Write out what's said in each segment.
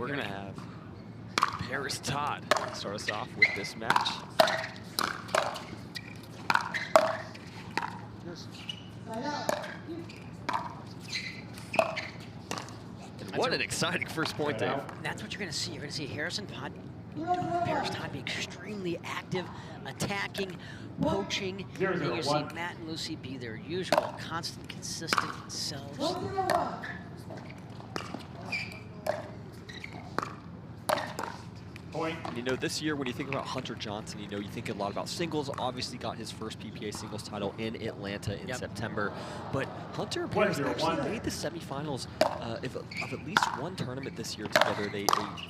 we're going to have Parris Todd start us off with this match. And what an exciting first point there. That's what you're going to see. You're going to see Parris Todd be extremely active, attacking, poaching. And you'll see Matt and Lucy be their usual, constant, consistent selves. Point. And you know, this year when you think about Hunter Johnson, you know, you think a lot about singles. Obviously got his first PPA singles title in Atlanta in September. But Hunter and Parris actually made the semifinals of at least one tournament this year together. They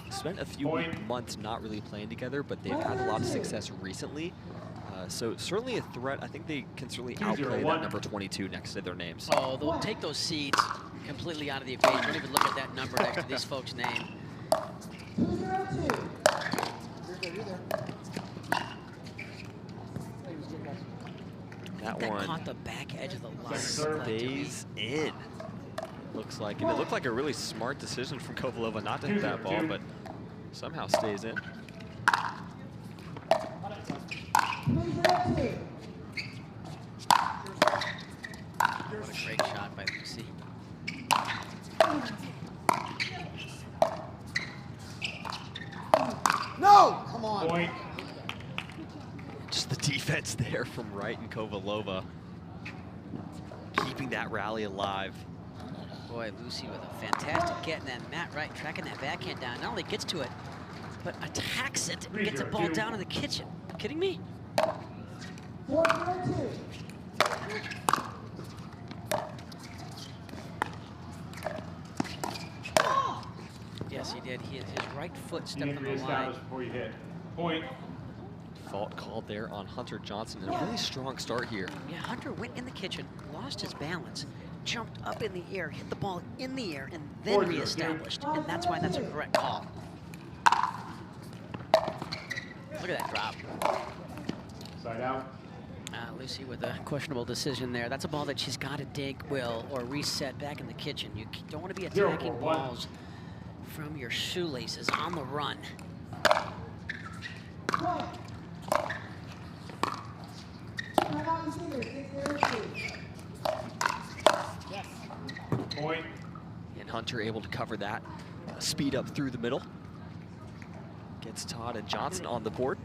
spent a few months not really playing together, but they've had a lot of success recently. So certainly a threat. I think they can certainly outplay that number 22 next to their names. Oh, they'll take those seeds completely out of the equation. Don't even look at that number next to these folks' name. That one caught the back edge of the line. Stays in. Looks like, and it looked like a really smart decision from Kovalova not to hit that ball, but somehow stays in. What a great shot by Lucy. No! Come on. Point. Just the defense there from Wright and Kovalova, keeping that rally alive. Boy, Lucy with a fantastic get, and then Matt Wright tracking that backhand down. Not only gets to it, but attacks it and gets the ball down in the kitchen. Are you kidding me? Yes, he did. His right foot stepped on the line. Before you hit. Point. Fault called there on Hunter Johnson. And a really strong start here. Yeah, Hunter went in the kitchen, lost his balance, jumped up in the air, hit the ball in the air, and then reestablished. And that's why that's a correct call. Look at that drop. Side out. Lucy with a questionable decision there. That's a ball that she's got to dig, Will, or reset back in the kitchen. You don't want to be attacking balls from your shoelaces on the run. Point. And Hunter able to cover that. Speed up through the middle. Gets Todd and Johnson on the board.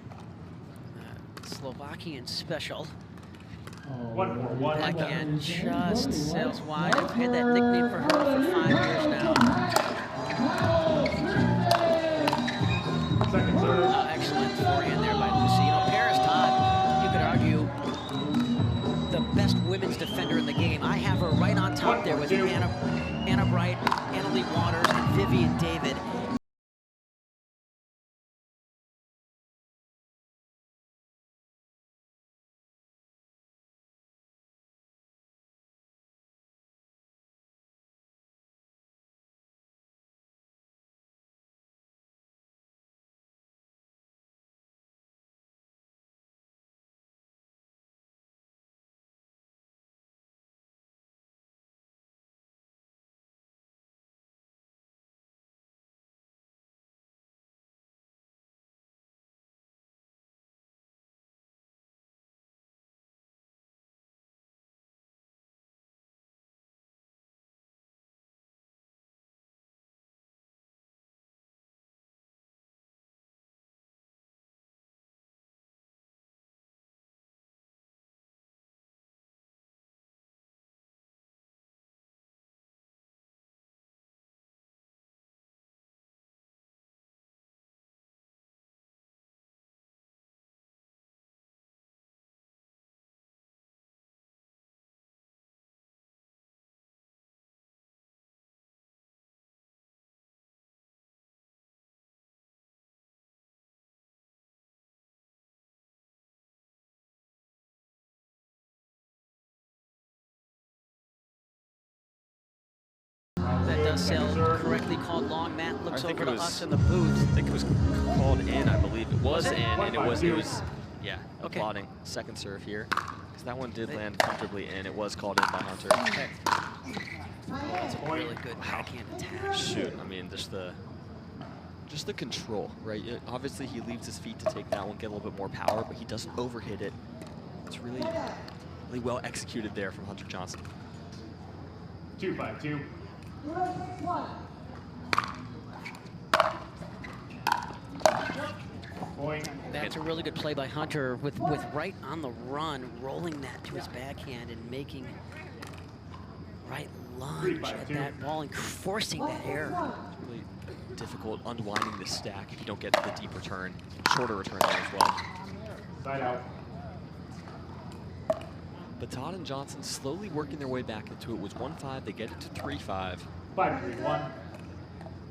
Slovakian special. One. Backhand just sails wide. I've had that nickname for her for 5 years now. Second serve. Excellent forehand there by Lucy. You know, Parris Todd, you could argue, the best women's defender in the game. I have her right on top there with Anna Wright, Anna Lee Waters, and Vivian David. That does sail correctly called long. Matt looks over to us in the booth. I think it was called in, I believe. It was in, and it was yeah, okay. Applauding second serve here. Because that one did land comfortably in. It was called in by Hunter. Okay. Oh, that's a really good backhand attack. Shoot, I mean, just the Just the control, right? Obviously, he leaves his feet to take that one, get a little bit more power, but he doesn't overhit it. It's really, really well executed there from Hunter Johnson. 2-5-2. Point. That's a really good play by Hunter with Wright on the run, rolling that to his backhand and making Wright lunge at that ball and forcing that error. It's really difficult unwinding the stack if you don't get the deep return, shorter return there as well. Side out. But Todd and Johnson slowly working their way back into it. It was 1-5, they get it to 3-5. 5-3-1.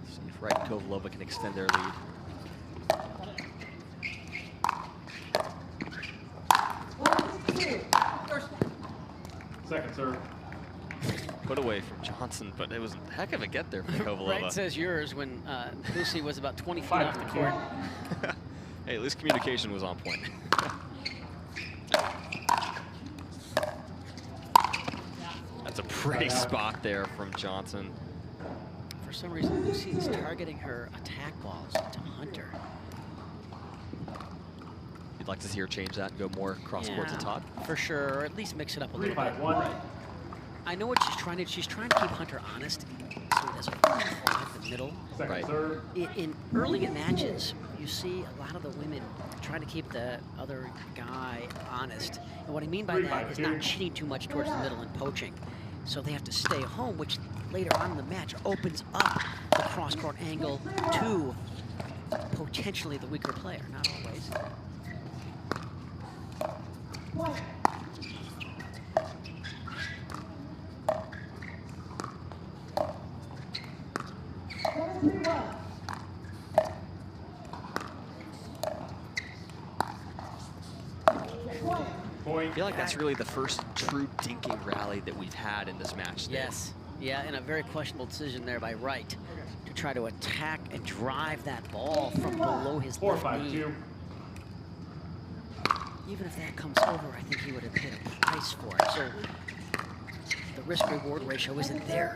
See if Wright and Kovalova can extend their lead. Second serve. Put away from Johnson, but it was a heck of a get there for Kovalova. Wright says yours when Lucy was about 20 feet off the court. Hey, at least communication was on point. That's a pretty spot there from Johnson. For some reason, Lucy is targeting her attack balls to Hunter. You'd like to see her change that and go more cross-court to Todd? For sure, or at least mix it up a little bit. 3-5-1. I know what she's trying to do. She's trying to keep Hunter honest, so he doesn't fall in the middle. Second serve. Early in matches, you see a lot of the women trying to keep the other guy honest. And what I mean by that is not cheating too much towards the middle and poaching. So they have to stay home, which later on in the match opens up the cross-court angle to potentially the weaker player. Not always. I feel like that's really the first true dinking rally that we've had in this match today. Yes. Yeah, and a very questionable decision there by Wright to try to attack and drive that ball from below his left knee. 4-5-2. Even if that comes over, I think he would have paid a price for it. So the risk-reward ratio isn't there.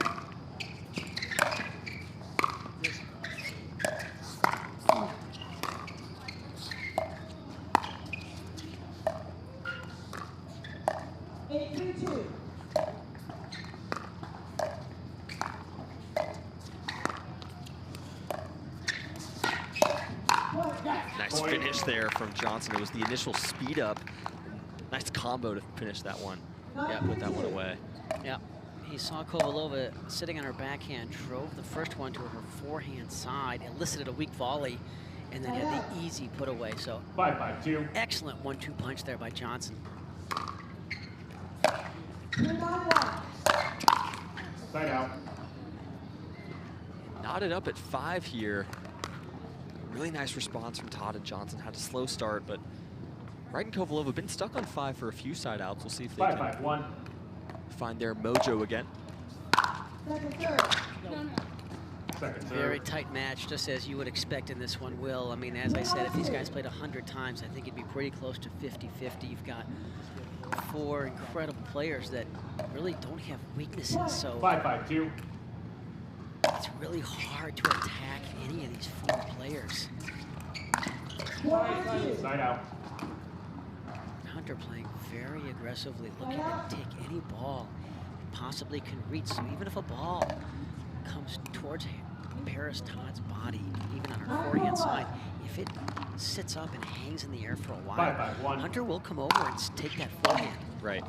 Nice finish there from Johnson. It was the initial speed up. Nice combo to finish that one. Yeah, put that one away. Yeah, he saw Kovalova sitting on her backhand, drove the first one to her forehand side, elicited a weak volley, and then had the easy put away. So 5-5-2. excellent 1-2 punch there by Johnson. Side out. Knotted up at 5 here. Really nice response from Todd and Johnson. Had a slow start, but Wright and Kovalova have been stuck on 5 for a few side outs. We'll see if they can 5-5-1. find their mojo again. Second serve. Very tight match, just as you would expect in this one, Will. I mean, as I said, if these guys played 100 times, I think it'd be pretty close to 50-50. You've got 4 incredible players that really don't have weaknesses, so 5-5-2. it's really hard to attack any of these 4 players. Side out. Hunter playing very aggressively, looking to take any ball it possibly can reach. So even if a ball comes towards Parris Todd's body, even on her forehand side, if it sits up and hangs in the air for a while, 5-5-1. Hunter will come over and take that forehand. Right.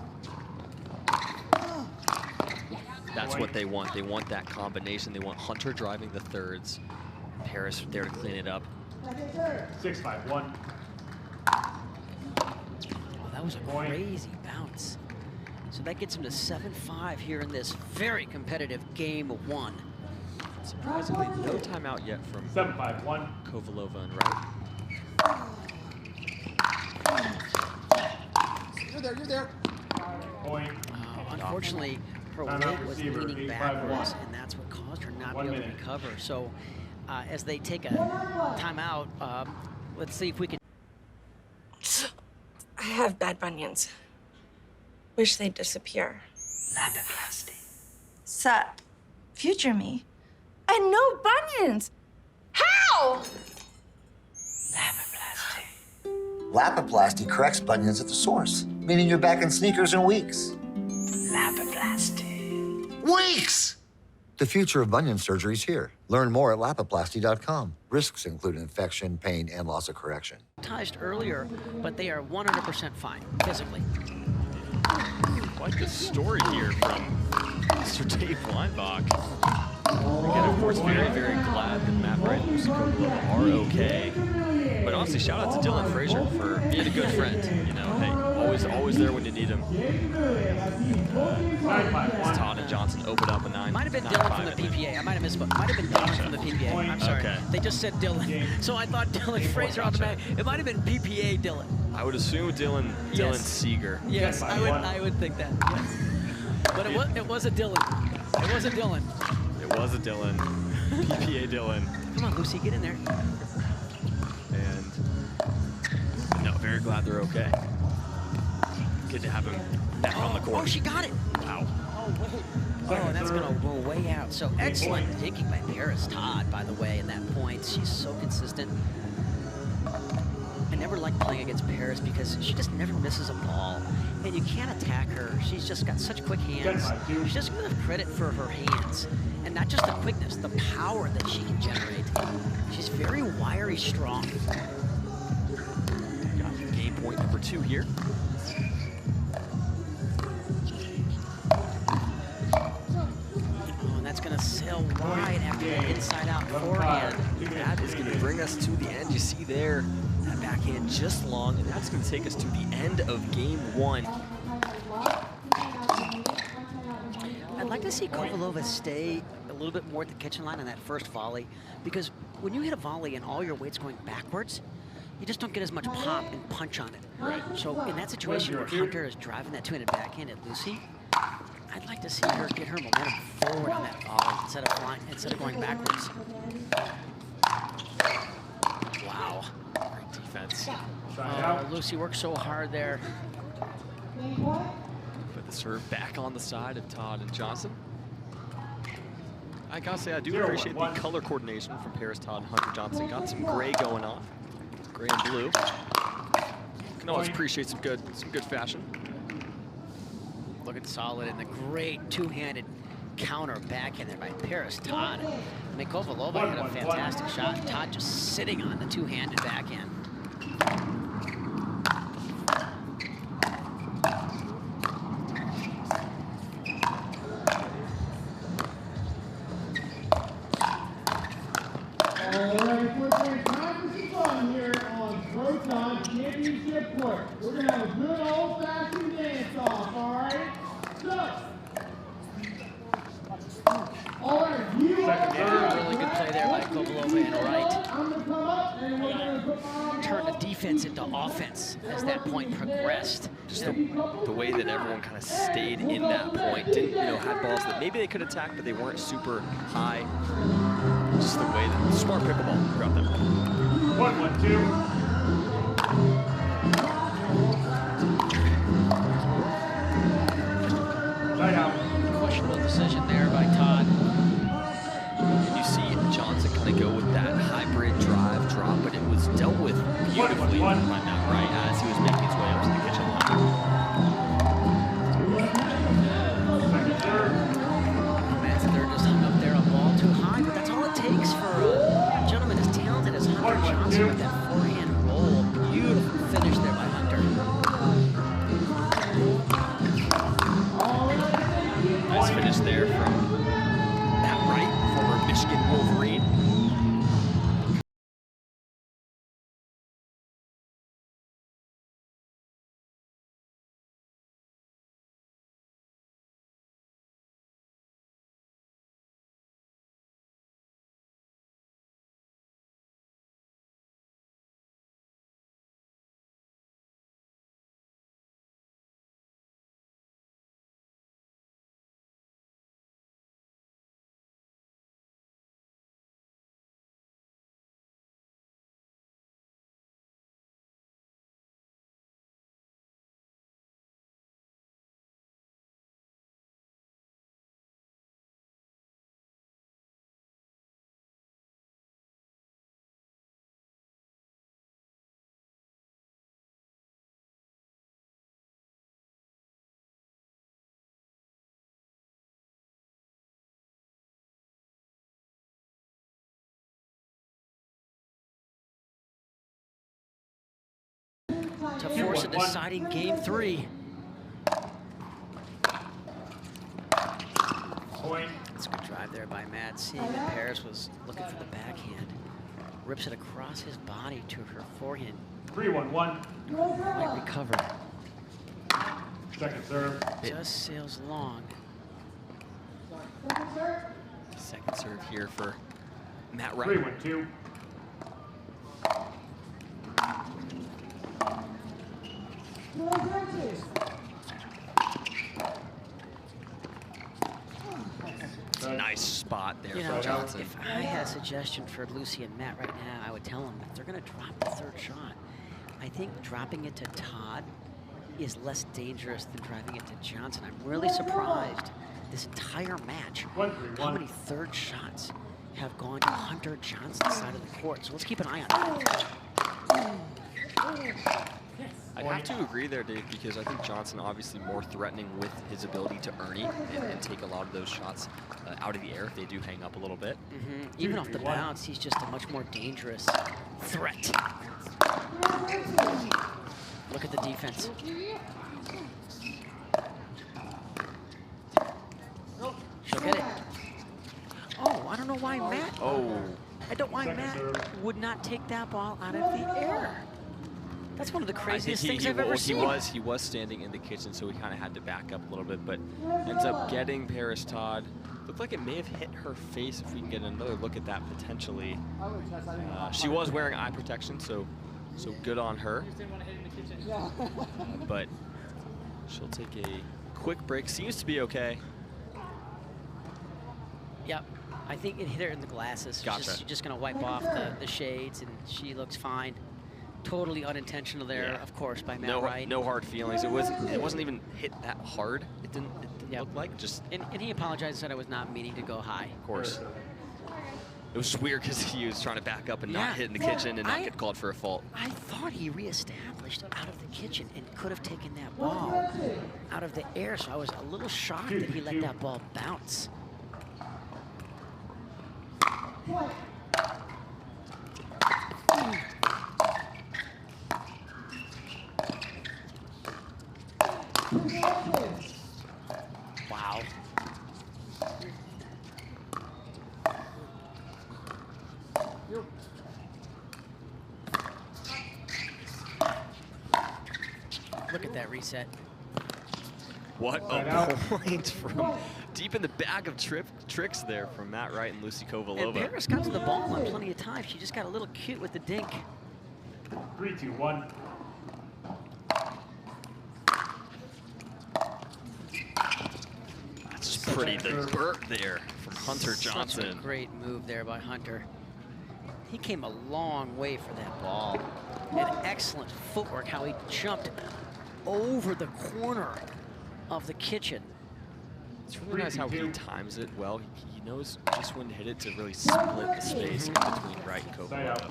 That's what they want. They want that combination. They want Hunter driving the thirds, Parris there to clean it up. 6-5-1. Oh, that was a crazy bounce. So that gets him to 7-5 here in this very competitive game 1. Surprisingly, no timeout yet from 7-5-1. Kovalova and Wright. You're there. Point. Unfortunately, her weight was leaning backwards, and that's what caused her not to be able to recover. So as they take a timeout, let's see if we can. I have bad bunions. Wish they'd disappear. Lapiplasty. Sup, future me? And no bunions! How? Lapiplasty corrects bunions at the source, meaning you're back in sneakers in weeks. Lapiplasty. Weeks! The future of bunion surgery is here. Learn more at lapiplasty.com. Risks include infection, pain, and loss of correction. Earlier, but they are 100% fine physically. Quite the story here from Mr. Dave Weinbach. Again, of course, very, very glad that Matt Wright and Lucy Kovalova are okay. But honestly, shout out to Dylan Frazier for being a good friend. You know, hey, always there when you need him. Todd and Johnson open up a 9. Might have been Dylan from the PPA. I might have misspoke. Might have been Dylan from the PPA. I'm sorry. Okay. They just said Dylan, so I thought Dylan Frazier automatic. It might have been PPA Dylan. I would assume Dylan Seeger. Yes, I would think that. Yes. But it was a Dylan. It was a Dylan. It was a Dylan. PPA Dylan. Come on, Lucy, get in there. And no, very glad they're okay. Good to have him back on the court. Oh, she got it. Wow. Oh, that's going to go way out. So excellent thinking by Parris Todd, by the way, in that point. She's so consistent. I never like playing against Parris because she just never misses a ball. And you can't attack her. She's just got such quick hands. She doesn't get enough credit for her hands. And not just the quickness, the power that she can generate. She's very wiry strong. Got game point number 2 here. That's going to sail wide after the inside-out forehand. That is going to bring us to the end. You see there, that backhand just long, and that's going to take us to the end of game 1. I'd like to see Kovalova stay a little bit more at the kitchen line on that first volley, because when you hit a volley and all your weight's going backwards, you just don't get as much pop and punch on it. Right. So in that situation where Hunter is driving that two-handed backhand at Lucy, I'd like to see her get her momentum forward on that volley instead of going backwards. Wow. Great defense. Oh, Lucy worked so hard there. Put the serve back on the side of Todd and Johnson. I gotta say, I do appreciate the color coordination from Parris, Todd, and Hunter Johnson. Got some gray going on, gray and blue. Can always appreciate some good fashion. Looking solid, and the great two-handed counter backhand there by Parris Todd. I mean, Kovalova had a fantastic shot. Todd just sitting on the two-handed backhand. All right, we're going to time for some fun here on Proton Championship Court. We're going to have a good old-fashioned dance-off, all right? So, all right, you are Really good play there by Kovalova and Wright. I'm going to come up, and we're going to put my arm Turned the defense into offense as that point progressed. Just the way that everyone kind of stayed in that point. Didn't, had balls that maybe they could attack, but they weren't super high. Just the way that smart pickleball throughout that. 1-1-2. Side out. Questionable decision there by Todd. And you see Johnson kind of go with that hybrid drive drop, but it was dealt with beautifully by Matt Wright as he was making his way up to the kitchen line. Matt's third just hung up there, a ball too high, but that's all it takes for a gentleman as talented as Hunter Johnson with that forehand roll. Beautiful finish there by Hunter. Nice finish there from Matt Wright, former Michigan Wolverine. to force a deciding game 3. Point. It's a good drive there by Matt, seeing that Parris was looking for the backhand. Rips it across his body to her forehand. 3-1-1. Might recover. Second serve. Just sails long. Second serve here for Matt Wright. 3-1-2. Nice spot there You from know, Johnson. if I had a suggestion for Lucy and Matt right now, I would tell them if they're going to drop the 3rd shot, I think dropping it to Todd is less dangerous than driving it to Johnson. I'm really surprised this entire match how many 3rd shots have gone to Hunter Johnson's side of the court. So let's keep an eye on that. I'd have to agree there, Dave, because I think Johnson obviously more threatening with his ability to earn and take a lot of those shots out of the air if they do hang up a little bit. Even off the bounce, he's just a much more dangerous threat. Look at the defense. She'll get it. Oh, I don't know why Matt. I don't know why Matt would not take that ball out of the air. That's one of the craziest things I've ever seen. He was standing in the kitchen, so he kind of had to back up a little bit, but ends up getting Parris Todd. Looked like it may have hit her face if we can get another look at that potentially. She was wearing eye protection, so good on her. But she'll take a quick break. Seems to be okay. Yep. I think it hit her in the glasses. Gotcha. She's just going to wipe off the shades, and she looks fine. Totally unintentional there, of course, by Matt Wright. No hard feelings. It wasn't even hit that hard. It didn't look like. Just and he apologized and said I was not meaning to go high. Of course. It was just weird because he was trying to back up and not hit in the kitchen and not get called for a fault. I thought he reestablished out of the kitchen and could have taken that ball out of the air, so I was a little shocked that he let that ball bounce. Wow. Look at that reset. What a point from deep in the bag of tricks there from Matt Wright and Lucy Kovalova. And Parris got to the ball on plenty of time. She just got a little cute with the dink. 3-2-1. That's pretty divert there from Hunter Johnson. Such a great move there by Hunter. He came a long way for that ball. And excellent footwork, how he jumped over the corner of the kitchen. It's really nice how he times it well. He knows just when to hit it to really split the space in between Wright and Kovalova.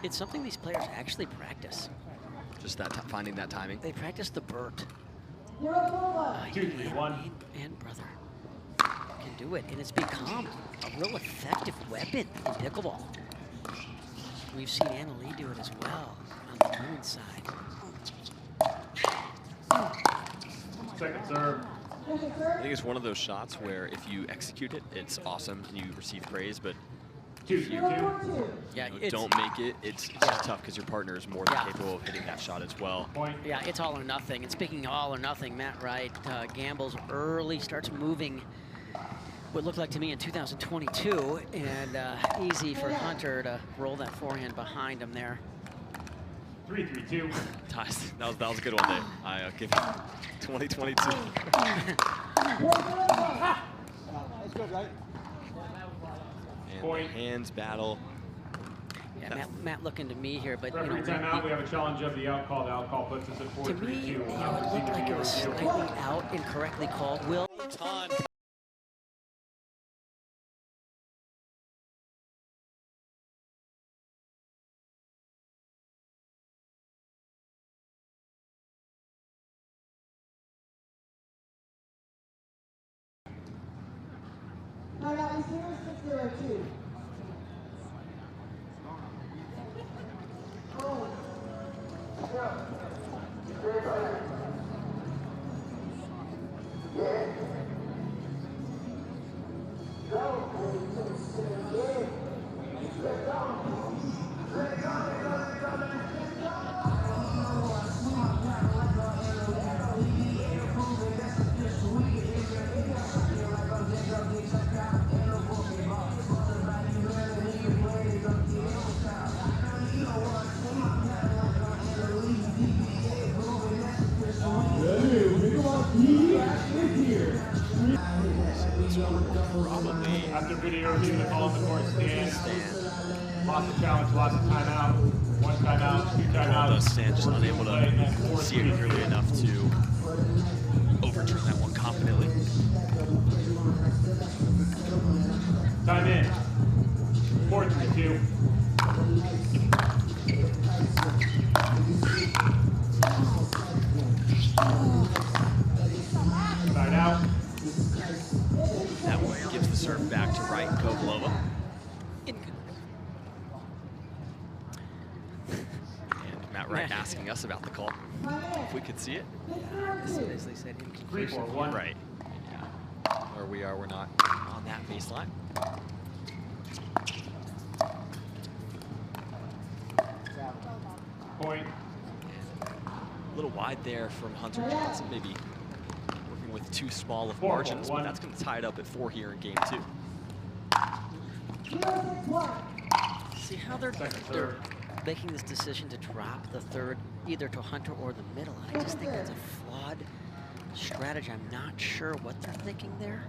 It's something these players actually practice. Just that finding that timing. They practice the Burt. 2-3-1. And brother can do it, and it's become a real effective weapon in pickleball. We've seen Anna Lee do it as well on the women's side. Second serve. I think it's one of those shots where if you execute it, it's awesome and you receive praise, but if you don't make it, it's tough because your partner is more than capable of hitting that shot as well. Yeah, it's all or nothing. And speaking of all or nothing, Matt Wright gambles early, starts moving what looked like to me in 2022, and easy for Hunter to roll that forehand behind him there. 3-3-2. That was a good one, Dave. I'll give you 2022. That's good, right? And the hands battle. Yeah, Matt looking to me here, but you Referee know, timeout. We have a challenge of the out call. The out call puts us at 4-3-2. to me, you know, it looked like it was slightly out, incorrectly called. Will Proton. stand. Lots of challenge, lots of timeout. One timeout, two timeouts. Does stand, just unable to see it clearly enough to overturn that one confidently. Time in. 4-3-2. Side out. That one gives the serve back to Wright and Kovalova. And Matt Wright asking us about the call, if we could see it. As they said, 3-4-1. Right. Yeah. Where we are, we're not on that baseline. Point. A little wide there from Hunter Johnson, maybe working with too small of margins, but that's going to tie it up at 4 here in game 2. See how they're making this decision to drop the third either to Hunter or the middle. I just think that's a flawed strategy. I'm not sure what they're thinking there.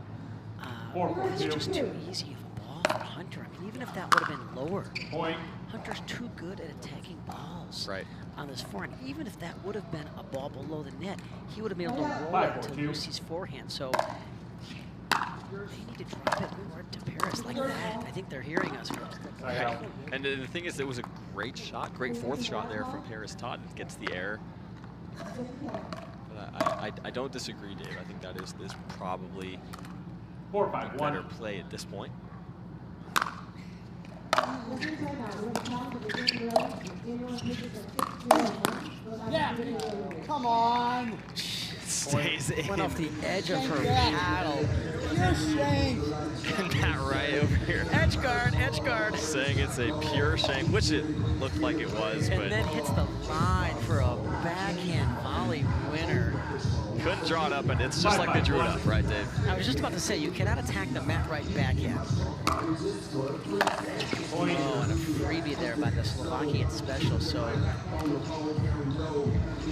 It's just too easy of a ball for Hunter. I mean, even if that would have been lower, Point. Hunter's too good at attacking balls Right. on this forehand. Even if that would have been a ball below the net, he would have been able to roll it to Lucy's forehand. So they need to drop it more to Parris like that. I think they're hearing us. Right. And the thing is, it was a great shot, great fourth shot there from Parris Todd. It gets the error. But I don't disagree, Dave. I think that is probably 4-5-1. a better play at this point. Yeah, come on. Stays in. Went off the edge of her paddle. You're shame. Matt Wright over here. Edge guard. Saying it's a pure shame, which it looked like it was, And but then hits the line for a backhand volley winner. couldn't draw it up, and it's just like they drew it up, right, Dave? I was just about to say, you cannot attack the Matt Wright backhand. Oh, and a freebie there by the Slovakian special. So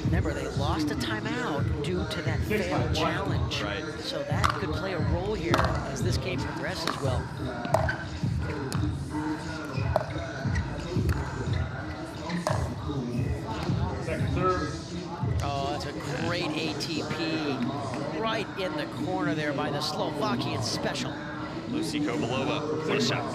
remember, they lost a timeout due to that failed challenge. Right. So that could play a role here as this game progresses well. Second serve. Oh, that's a great ATP. Right in the corner there by the Slovakian special. Lucy Kovalova, what a shot.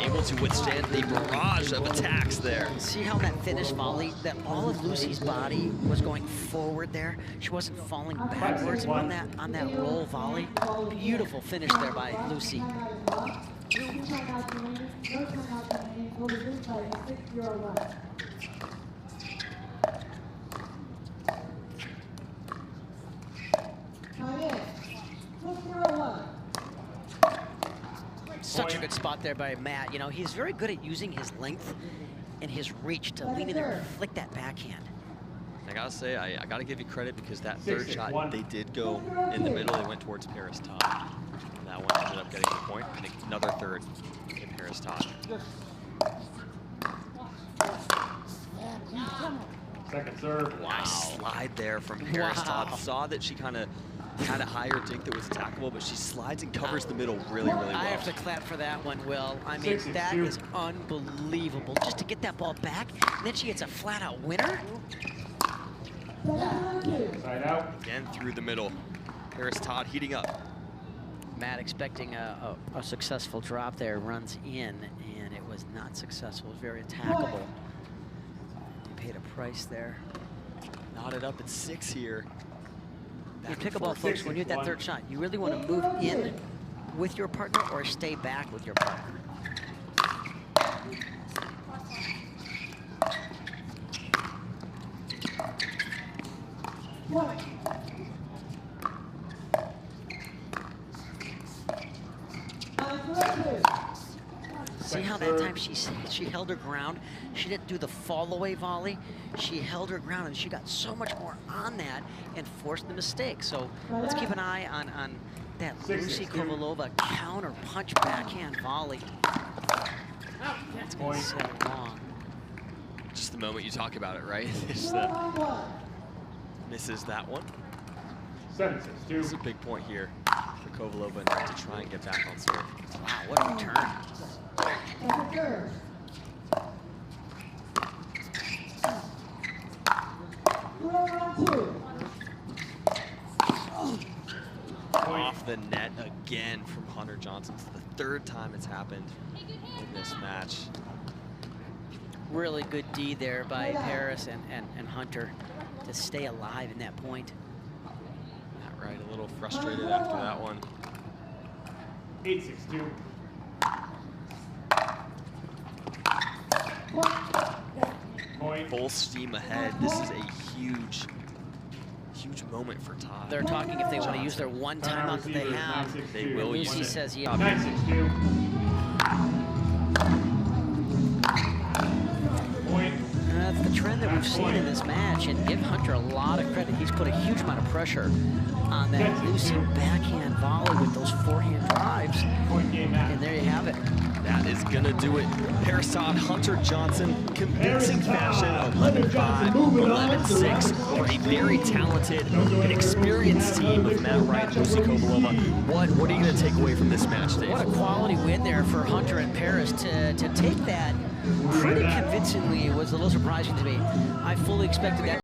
Able to withstand the barrage of attacks there. See how that finished volley, that all of Lucy's body was going forward there. She wasn't falling backwards on that roll volley. Beautiful finish there by Lucy. Such a good spot there by Matt. You know, he's very good at using his length and his reach to lean in there and flick that backhand. I gotta say, I gotta give you credit because that third shot, they did go in the middle. They went towards Parris Todd. And that one ended up getting the point. I think another third in Parris Todd. Second serve. Wow. Nice slide there from Parris Todd. Saw that she kind of had a higher dink that was attackable, but she slides and covers the middle really, really well. I have to clap for that one, Will. I mean, that is unbelievable. Just to get that ball back, and then she gets a flat-out winner. Side out. Again through the middle. Parris Todd heating up. Matt expecting a successful drop there, runs in, and it was not successful. It was very attackable. He paid a price there. Knotted up at 6 here. In pickleball, folks, when you hit that third shot, you really want to move in with your partner or stay back with your partner. See how that time she held her ground? She didn't do the fall-away volley. She held her ground, and she got so much more on that and forced the mistake. So let's keep an eye on that Lucy Kovalova counter-punch backhand volley. That's going to sail long. Just the moment you talk about it, right? Misses that one. 7-6-2. This is a big point here for Kovalova and Wright to try and get back on serve. Wow, what a return. Off the net again from Hunter Johnson. It's the third time it's happened in this match. Really good D there by Parris and Hunter to stay alive in that point. Matt Wright a little frustrated after that one. 8-6-2. Point. Full steam ahead. This is a huge moment for Todd. They're talking if they want to use their one timeout that they have. They will use Lucy it. says yeah. 9-6-2. Point. That's the trend that we've seen in this match, and give Hunter a lot of credit. He's put a huge amount of pressure on that Lucy backhand volley with those forehand drives. Point game match. And there you have it. That is gonna do it. Parris Todd, Hunter Johnson, convincing fashion, 11-5, 11-6, over a very talented and experienced team of Matt Wright and Lucy Kovalova. What are you gonna take away from this match, Dave? What a quality win there for Hunter and Parris to take that pretty convincingly. It was a little surprising to me. I fully expected that.